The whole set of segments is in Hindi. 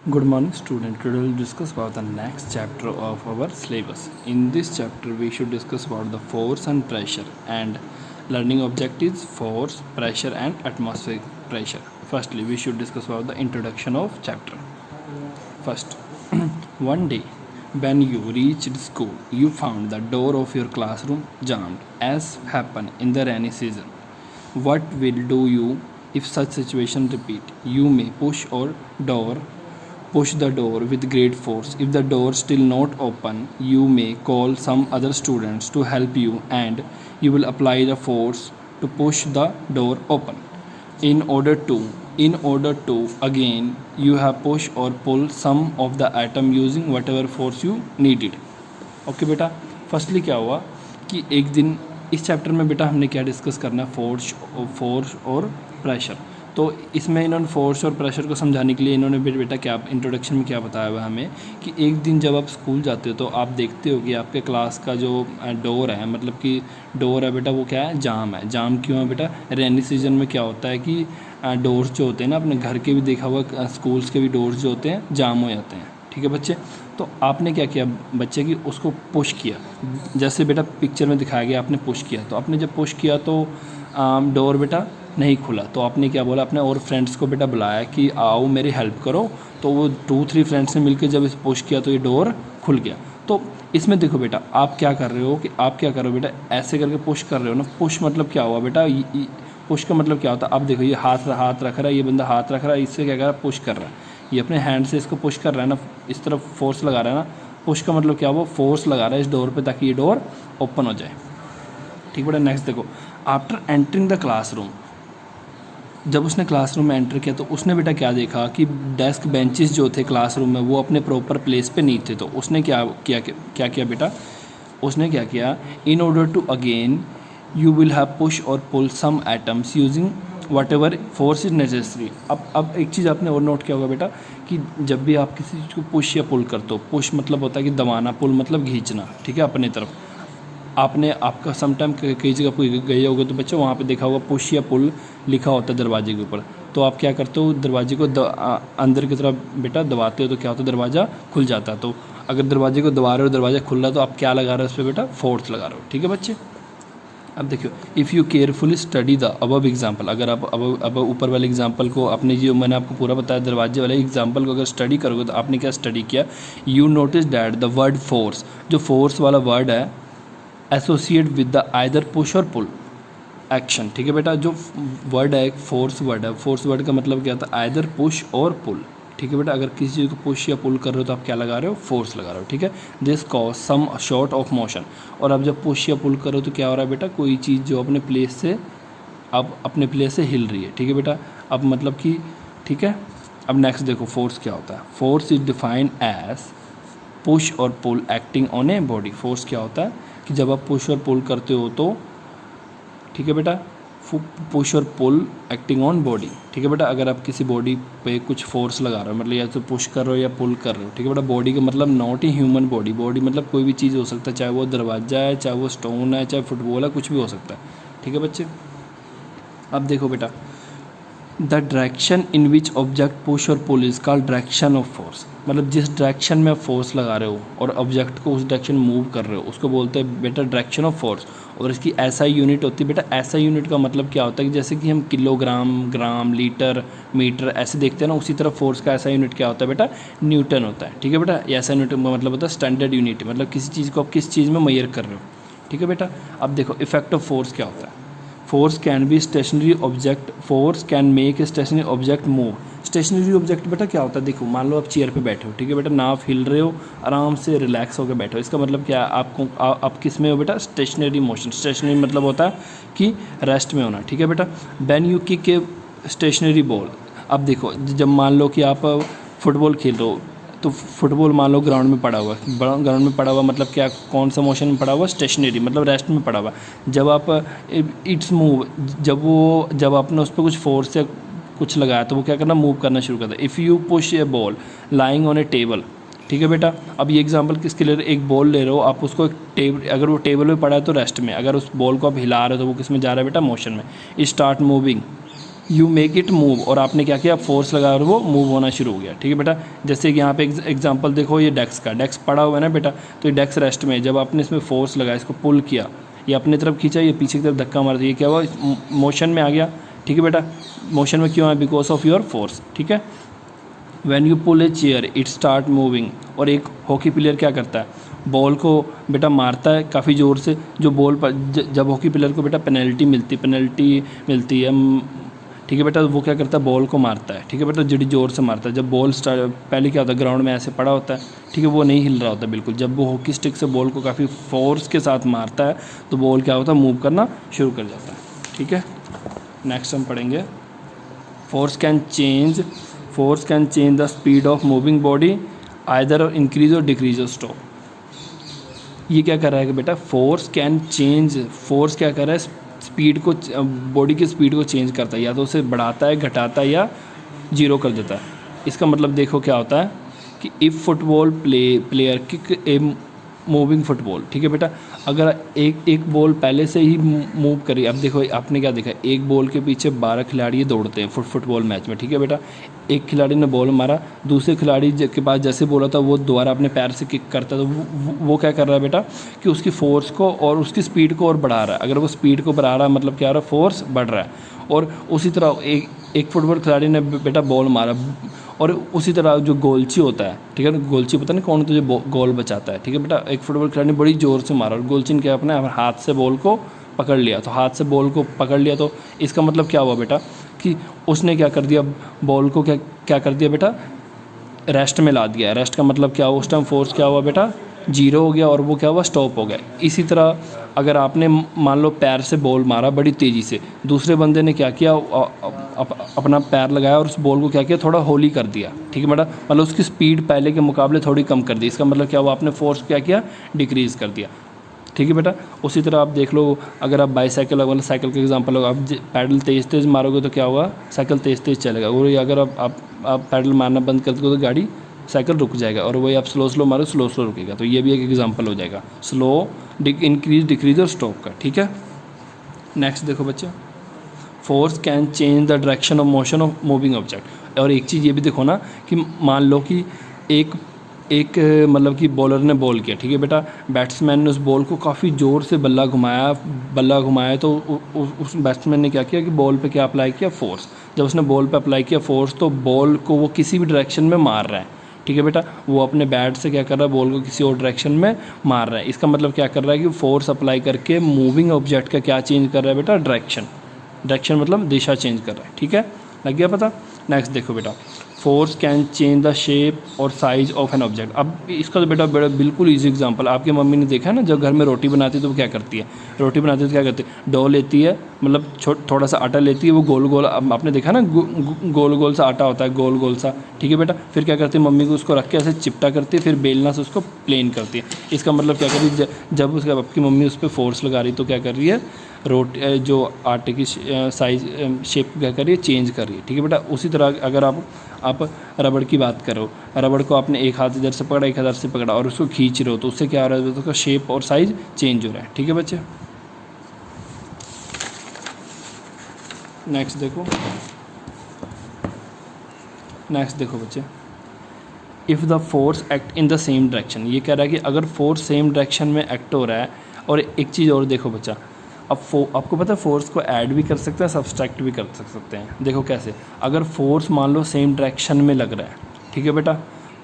Good morning, student. Today we'll discuss about the next chapter of our syllabus. In this chapter, we should discuss about the force and pressure, and learning objectives: force, pressure, and atmospheric pressure. Firstly, we should discuss about the introduction of chapter. First, one day when you reached school, you found the door of your classroom jammed, as happened in the rainy season. What will do you if such situation repeat? You may push the door with great force. If the door still not open, you may call some other students to help you, and you will apply the force to push the door open. In order to again, you have push or pull some of the atom using whatever force you needed. Okay बेटा, फर्स्टली क्या हुआ कि एक दिन इस चैप्टर में बेटा हमने क्या डिस्कस करना है, फोर्स और प्रेशर। तो इसमें इन्होंने फोर्स और प्रेशर को समझाने के लिए इन्होंने बेटा क्या इंट्रोडक्शन में क्या बताया हुआ है हमें कि एक दिन जब आप स्कूल जाते हो तो आप देखते हो कि आपके क्लास का जो डोर है, मतलब कि डोर है बेटा, वो क्या है, जाम है। जाम क्यों है बेटा? रेनी सीजन में क्या होता है कि डोर्स जो होते हैं ना, अपने घर के भी देखा हुआ, स्कूल्स के भी डोर्स जो होते हैं जाम हो जाते हैं। ठीक है बच्चे, तो आपने क्या किया बच्चे कि उसको पुश किया, जैसे बेटा पिक्चर में दिखाया गया, आपने पुश किया। तो आपने जब पुश किया तो डोर बेटा नहीं खुला, तो आपने क्या बोला, अपने और फ्रेंड्स को बेटा बुलाया कि आओ मेरी हेल्प करो। तो वो 2-3 फ्रेंड्स ने मिलकर जब इस पुश किया तो ये डोर खुल गया। तो इसमें देखो बेटा, आप क्या कर रहे हो कि आप क्या करो बेटा, ऐसे करके पुश कर रहे हो ना। पुश मतलब क्या हुआ बेटा, पुश का मतलब क्या होता है? अब देखो, ये हाथ रख रहा है, ये बंदा हाथ रख रहा है, इससे क्या कर रहा है, पुश कर रहा है। ये अपने हैंड से इसको पुश कर रहा है ना, इस तरफ फोर्स लगा रहा है ना। पुश का मतलब क्या, वो फोर्स लगा रहा है इस डोर पे ताकि ये डोर ओपन हो जाए। ठीक बेटा, नेक्स्ट देखो, आफ्टर एंटरिंग द क्लासरूम, जब उसने क्लासरूम में एंटर किया तो उसने बेटा क्या देखा कि डेस्क बेंचेस जो थे क्लासरूम में वो अपने प्रॉपर प्लेस पे नहीं थे। तो उसने क्या किया बेटा, उसने क्या किया, in order to again you will have push or pull some atoms using whatever force is necessary. अब एक चीज़ आपने और नोट किया होगा बेटा कि जब भी आप किसी चीज़ को पुश या पुल करते हो, पुश मतलब होता है कि दबाना, पुल मतलब खींचना। ठीक है, अपने तरफ। आपने आपका समटाइम कई जगह गए होगे तो बच्चों वहाँ पे देखा होगा पुश या पुल लिखा होता है दरवाजे के ऊपर। तो आप क्या करते हो, दरवाजे को अंदर की तरफ बेटा दबाते हो तो क्या होता है, दरवाज़ा खुल जाता है। तो अगर दरवाजे को दबा रहे हो, दरवाज़ा खुल रहा है, तो आप क्या लगा रहे हो उस पर बेटा, फोर्स लगा रहे हो। ठीक है बच्चे, अब देखियो, if you carefully study the above example, अगर आप अब ऊपर वाले एग्जाम्पल को, आपने जो मैंने आपको पूरा बताया दरवाजे वाले एग्जाम्पल को अगर स्टडी करोगे तो आपने क्या स्टडी किया, you notice that the word force, जो फोर्स वाला वर्ड है, associate with the either push or pull action. ठीक है बेटा, जो वर्ड है एक फोर्स वर्ड है, फोर्स वर्ड का मतलब क्या होता है, आइदर पुश और पुल। ठीक है बेटा, अगर किसी चीज़ को पुश या पुल कर रहे हो तो आप क्या लगा रहे हो, फोर्स लगा रहे हो। ठीक है, this cause some sort of motion. और अब जब पुश या पुल करो तो क्या हो रहा है बेटा, कोई चीज़ जो अपने प्लेस से अब अपने प्लेस से हिल रही है। ठीक है बेटा, अब मतलब कि ठीक है। अब नेक्स्ट देखो, फोर्स क्या होता है। Force is defined as push or pull acting on a body. Force क्या होता है कि जब आप पुश और पुल करते हो तो, ठीक है बेटा, push or pull acting on body. ठीक है बेटा, अगर आप किसी बॉडी पे कुछ फोर्स लगा रहे हो, मतलब या तो पुश कर रहे हो या पुल कर रहे हो। ठीक है बेटा, बॉडी का मतलब not he human body, body मतलब कोई भी चीज़ हो सकता है, चाहे वो दरवाज़ा है, चाहे वो स्टोन है, चाहे फुटबॉल है, कुछ भी हो सकता है। ठीक है बच्चे, अब देखो बेटा, the direction in which object push or pull is called direction of force. मतलब जिस डायरेक्शन में आप फोर्स लगा रहे हो और ऑब्जेक्ट को उस डायरेक्शन मूव कर रहे हो, उसको बोलते हैं बेटा डायरेक्शन ऑफ फोर्स। और इसकी ऐसा यूनिट होती है बेटा, ऐसा यूनिट का मतलब क्या होता है कि जैसे कि हम किलोग्राम, ग्राम, लीटर, मीटर ऐसे देखते हैं ना, उसी तरह फोर्स का ऐसा यूनिट क्या होता है बेटा, न्यूटन होता है। ठीक है बेटा, ऐसा यूनिट मतलब होता है स्टैंडर्ड यूनिट, मतलब किसी चीज़ को आप किस चीज़ में मेजर कर रहे हो। ठीक है बेटा, अब देखो इफेक्ट ऑफ फोर्स क्या होता है। Force can be stationary object, force can make a stationary object move. Stationary object बेटा क्या होता है, देखो मान लो आप चेयर पे बैठे हो। ठीक है बेटा, ना आप हिल रहे हो, आराम से रिलैक्स होकर बैठे हो। इसका मतलब क्या है, आपको आप किस में हो बेटा, स्टेशनरी मोशन। स्टेशनरी मतलब होता है कि रेस्ट में होना। ठीक है बेटा, when you kick a stationary ball, अब देखो जब मान लो कि आप फुटबॉल खेल रहे हो, तो फुटबॉल मान लो ग्राउंड में पड़ा हुआ है, ग्राउंड में पड़ा हुआ मतलब क्या, कौन सा मोशन में पड़ा हुआ, स्टेशनरी मतलब रेस्ट में पड़ा हुआ। जब आप इट्स मूव, जब आपने उस पर कुछ फोर्स या कुछ लगाया तो वो क्या करना, मूव करना शुरू करता है। If you push A ball lying on A table. ठीक है बेटा, अब ये एग्जांपल किसके ले रहे हो, एक बॉल ले रहे हो आप, उसको एक टेबल, अगर वो टेबल पे पड़ा है तो रेस्ट में, अगर उस बॉल को आप हिला रहे हो तो वो किस में जा रहा है बेटा, मोशन में। Start moving. You make it move, और आपने क्या किया, फोर्स लगाया और वो मूव होना शुरू हो गया। ठीक है बेटा, जैसे कि यहाँ पे एग्जांपल देखो, ये डेस्क पड़ा हुआ है ना बेटा, तो ये डेस्क रेस्ट में है। जब आपने इसमें फोर्स लगाया, इसको पुल किया, ये अपनी तरफ खींचा, ये पीछे की तरफ धक्का मार दिया, ये क्या हुआ, मोशन में आ गया। ठीक है बेटा, मोशन में क्यों है, बिकॉज ऑफ योर फोर्स। ठीक है, when you pull a chair it start moving. और एक हॉकी प्लेयर क्या करता है, बॉल को बेटा मारता है काफ़ी ज़ोर से, जो बॉल पर जब हॉकी प्लेयर को बेटा पेनल्टी मिलती है, ठीक है बेटा, वो क्या करता है, बॉल को मारता है। ठीक है बेटा, जड़ी ज़ोर से मारता है। जब बॉल पहले क्या होता है, ग्राउंड में ऐसे पड़ा होता है, ठीक है, वो नहीं हिल रहा होता बिल्कुल। जब वो हॉकी स्टिक से बॉल को काफ़ी फोर्स के साथ मारता है, तो बॉल क्या होता है, मूव करना शुरू कर जाता है। ठीक है, नेक्स्ट हम पढ़ेंगे, force can change the speed of moving body either increase और डिक्रीज और स्टॉप। ये क्या कर रहा है कि बेटा, फोर्स क्या कर रहा है, स्पीड को, बॉडी की स्पीड को चेंज करता है, या तो उसे बढ़ाता है, घटाता है, या जीरो कर देता है। इसका मतलब देखो क्या होता है कि if football player kick a moving football. ठीक है बेटा, अगर एक बॉल पहले से ही मूव करी, अब देखो आपने क्या देखा, एक बॉल के पीछे 12 खिलाड़ी दौड़ते हैं फुटबॉल मैच में। ठीक है बेटा, एक खिलाड़ी ने बॉल मारा, दूसरे खिलाड़ी के पास जैसे बॉल आता वो दोबारा अपने पैर से किक करता है, तो वो क्या कर रहा है बेटा कि उसकी फोर्स को और उसकी स्पीड को और बढ़ा रहा है। अगर वो स्पीड को बढ़ा रहा है मतलब क्या हो रहा है, फोर्स बढ़ रहा है। और उसी तरह एक फुटबॉल खिलाड़ी ने बेटा बॉल मारा, और उसी तरह जो गोलची होता है, ठीक है ना, गोलची पता नहीं कौन होता है जो गोल बचाता है। ठीक है बेटा, एक फुटबॉल खिलाड़ी ने बड़ी ज़ोर से मारा और गोलची ने क्या अपने हाथ से बॉल को पकड़ लिया, तो हाथ से बॉल को पकड़ लिया, तो इसका मतलब क्या हुआ बेटा कि उसने क्या कर दिया, बॉल को क्या कर दिया बेटा, रेस्ट में ला दिया। रेस्ट का मतलब क्या हुआ, उस टाइम फोर्स क्या हुआ बेटा, जीरो हो गया, और वो क्या हुआ, स्टॉप हो गया। इसी तरह अगर आपने मान लो पैर से बॉल मारा बड़ी तेज़ी से, दूसरे बंदे ने क्या किया, अपना पैर लगाया और उस बॉल को क्या किया, थोड़ा होली कर दिया। ठीक है बेटा, मतलब उसकी स्पीड पहले के मुकाबले थोड़ी कम कर दी। इसका मतलब क्या हुआ, आपने फोर्स क्या किया, डिक्रीज़ कर दिया। ठीक है बेटा, उसी तरह आप देख लो, अगर आप बाईसाइकिल वाला साइकिल का एग्जांपल होगा, आप पैडल तेज़ मारोगे तो क्या होगा, साइकिल तेज़ चलेगा, और अगर आप पैडल मारना बंद कर दोगे तो गाड़ी साइकिल रुक जाएगा, और वही आप स्लो मारो स्लो रुकेगा। तो ये भी एक एग्जांपल हो जाएगा स्लो, इंक्रीज, डिक्रीज और स्टॉप का। ठीक है, नेक्स्ट देखो बच्चे, force can change the direction of motion of moving object. और एक चीज़ ये भी देखो ना कि मान लो कि एक मतलब कि बॉलर ने बॉल किया, ठीक है बेटा, बैट्समैन ने उस बॉल को काफ़ी ज़ोर से बल्ला घुमाया, तो उस बैट्समैन ने क्या किया कि बॉल पे क्या अप्लाई किया, फोर्स। जब उसने बॉल पे अप्लाई किया फोर्स, तो बॉल को वो किसी भी डायरेक्शन में मार रहा है। ठीक है बेटा, वो अपने बैट से क्या कर रहा है, बॉल को किसी और डायरेक्शन में मार रहा है। इसका मतलब क्या कर रहा है कि फोर्स अप्लाई करके मूविंग ऑब्जेक्ट का क्या चेंज कर रहा है बेटा, डायरेक्शन मतलब दिशा चेंज कर रहा है। ठीक है, लग गया पता। नेक्स्ट देखो बेटा, force can change the shape और साइज ऑफ एन ऑब्जेक्ट। अब इसका तो बेटा बिल्कुल ईजी एग्जांपल, आपकी मम्मी ने देखा है ना, जब घर में रोटी बनाती है तो वो क्या करती है, रोटी बनाती है तो क्या करती है, डो लेती है, मतलब थोड़ा सा आटा लेती है, वो गोल आपने देखा ना, गोल सा आटा होता है, गोल सा। ठीक है बेटा, फिर क्या करती है मम्मी को, उसको रख के ऐसे चिपटा करती है, फिर बेलना से उसको प्लेन करती है। इसका मतलब क्या कर रही है, जब उसके आपकी मम्मी उस पर फोर्स लगा रही तो क्या कर रही है, रोटी जो आटे की साइज शेप क्या कर रही है, चेंज कर रही है। ठीक है बेटा, उसी तरह अगर आप रबड़ की बात करो, रबड़ को आपने एक हाथ इधर से पकड़ा, एक हाथ से पकड़ा और उसको खींच रहे हो, तो उससे क्या हो रहा है, उसका शेप और साइज चेंज हो रहा है। ठीक है बच्चे, नेक्स्ट देखो बच्चे, if the force act in the same direction. ये कह रहा है कि अगर फोर्स सेम डायरेक्शन में एक्ट हो रहा है। और एक चीज़ और देखो बच्चा, अब आपको पता है फोर्स को ऐड भी कर सकते हैं, सब्सट्रैक्ट भी कर सकते हैं। देखो कैसे, अगर फोर्स मान लो सेम डायरेक्शन में लग रहा है, ठीक है बेटा,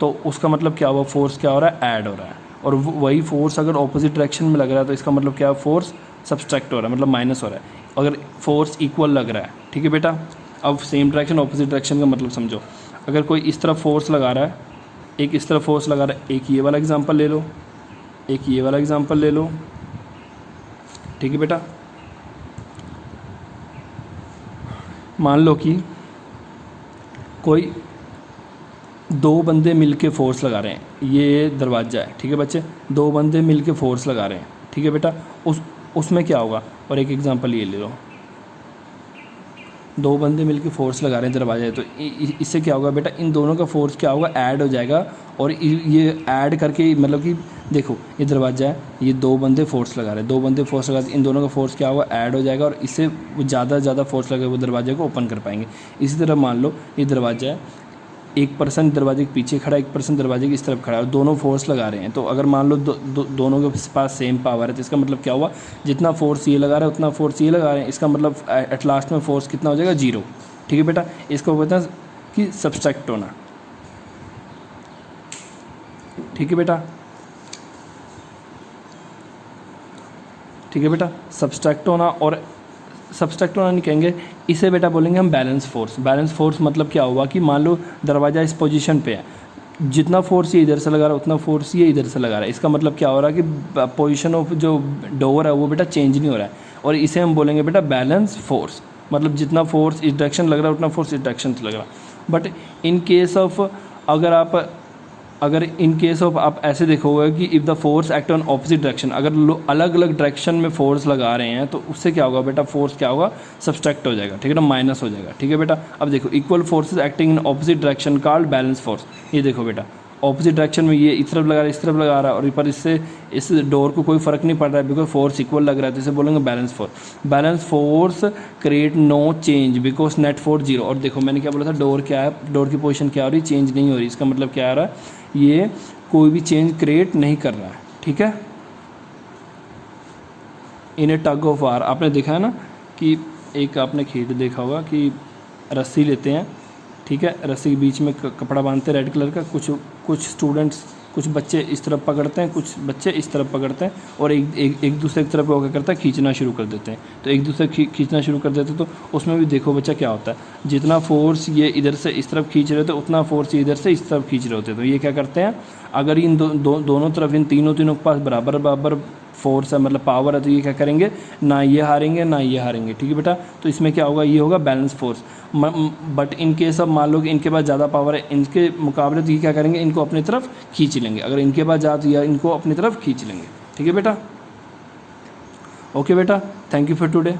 तो उसका मतलब क्या हुआ, फोर्स क्या हो रहा है, ऐड हो रहा है। और वही फोर्स अगर ऑपोजिट डायरेक्शन में लग रहा है तो इसका मतलब क्या है, फोर्स सब्सट्रैक्ट हो रहा है, मतलब माइनस हो रहा है। अगर फोर्स इक्वल लग रहा है, ठीक है बेटा, अब सेम डायरेक्शन ऑपोजिट डायरेक्शन का मतलब समझो, अगर कोई इस तरफ फोर्स लगा रहा है, एक इस तरफ फोर्स लगा रहा है, एक ये वाला एग्जांपल ले लो, एक ये वाला एग्जांपल ले लो। ठीक है बेटा, मान लो कि कोई दो बंदे मिलके फोर्स लगा रहे हैं, ये दरवाज़ा है, ठीक है बच्चे, दो बंदे मिलके फोर्स लगा रहे हैं, ठीक है बेटा, उसमें क्या होगा। और एक एग्जांपल ये ले लो, दो बंदे मिलकर फोर्स लगा रहे हैं दरवाजे, तो इससे क्या होगा बेटा, इन दोनों का फोर्स क्या होगा, ऐड हो जाएगा। और ये ऐड करके मतलब कि देखो ये दरवाज़ा है, ये दो बंदे फोर्स लगा रहे हैं, दो बंदे फोर्स लगा, इन दोनों का फोर्स क्या होगा, ऐड हो जाएगा, और इससे वो ज़्यादा फोर्स लगे वो दरवाजे को ओपन कर पाएंगे। इसी तरह मान लो ये दरवाज़ा है, एक पर्सन दरवाजे के पीछे खड़ा है, एक पर्सन दरवाजे की इस तरफ खड़ा है, और दोनों फोर्स लगा रहे हैं। तो अगर मान लो दोनों के पास सेम पावर है, तो इसका मतलब क्या हुआ, जितना फोर्स ये लगा रहा है उतना फोर्स ये लगा रहे हैं, इसका मतलब एट लास्ट में फोर्स कितना हो जाएगा, 0। ठीक है बेटा, इसको कहते हैं कि सब्सट्रैक्ट होना। ठीक है बेटा, ठीक है बेटा, सब्सट्रैक्ट होना, और सब्सट्रैक्ट होना नहीं कहेंगे, इसे बेटा बोलेंगे हम बैलेंस फोर्स। बैलेंस फोर्स मतलब क्या हुआ कि मान लो दरवाज़ा इस पोजीशन पे है, जितना फोर्स ये इधर से लगा रहा है उतना फोर्स ये इधर से लगा रहा है, इसका मतलब क्या हो रहा है कि पोजीशन ऑफ जो डोर है वो बेटा चेंज नहीं हो रहा है, और इसे हम बोलेंगे बेटा बैलेंस फोर्स। मतलब जितना फोर्स इस डायरेक्शन लग रहा है उतना फोर्स इस डायरेक्शन से लग रहा है। बट इन केस ऑफ अगर इन केस ऑफ आप ऐसे देखोगे कि if the force act on opposite direction, अगर अलग अलग डायरेक्शन में फोर्स लगा रहे हैं तो उससे क्या होगा बेटा, फोर्स क्या होगा, सब्सट्रैक्ट हो जाएगा। ठीक है ना, माइनस हो जाएगा। ठीक है बेटा, अब देखो equal forces acting in opposite direction called balance force. ये देखो बेटा, ऑपोजिट डायरेक्शन में ये इस तरफ लगा रहा है, इस तरफ लगा रहा है, और पर इससे इस डोर को कोई फ़र्क नहीं पड़ रहा है बिकॉज फोर्स इक्वल लग रहा है, तो इसे बोलेंगे balance force. Balance force create no change because net force 0। और देखो मैंने क्या बोला था, डोर क्या है, डोर की पोजीशन क्या हो रही, चेंज नहीं हो रही, इसका मतलब क्या आ रहा है, ये कोई भी चेंज क्रिएट नहीं कर रहा है। ठीक है, इन ए टग ऑफ वार, आपने देखा है ना कि एक आपने खेल देखा होगा कि रस्सी लेते हैं, ठीक है, रस्सी के बीच में कपड़ा बांधते हैं रेड कलर का, कुछ स्टूडेंट्स, कुछ बच्चे इस तरफ पकड़ते हैं, कुछ बच्चे इस तरफ पकड़ते हैं, और एक दूसरे की तरफ वो क्या करता है, खींचना शुरू कर देते हैं। तो एक दूसरे खींचना शुरू कर देते हैं, तो उसमें भी देखो बच्चा क्या होता है, जितना फोर्स ये इधर से इस तरफ खींच रहे होते हैं उतना फोर्स ये इधर से इस तरफ खींच रहे होते हैं। तो ये क्या करते हैं, अगर इन दोनों तरफ इन तीनों के पास बराबर फोर्स है, मतलब पावर है, तो ये क्या करेंगे, ना ये हारेंगे ना ये हारेंगे। ठीक है बेटा, तो इसमें क्या होगा, ये होगा balance force. But in case of मान लो कि इनके पास ज़्यादा पावर है इनके मुकाबले, तो ये क्या करेंगे, इनको अपनी तरफ खींच लेंगे। अगर इनके पास ज़्यादा, या इनको अपनी तरफ खींच लेंगे। ठीक है बेटा, ओके बेटा, थैंक यू फॉर टुडे।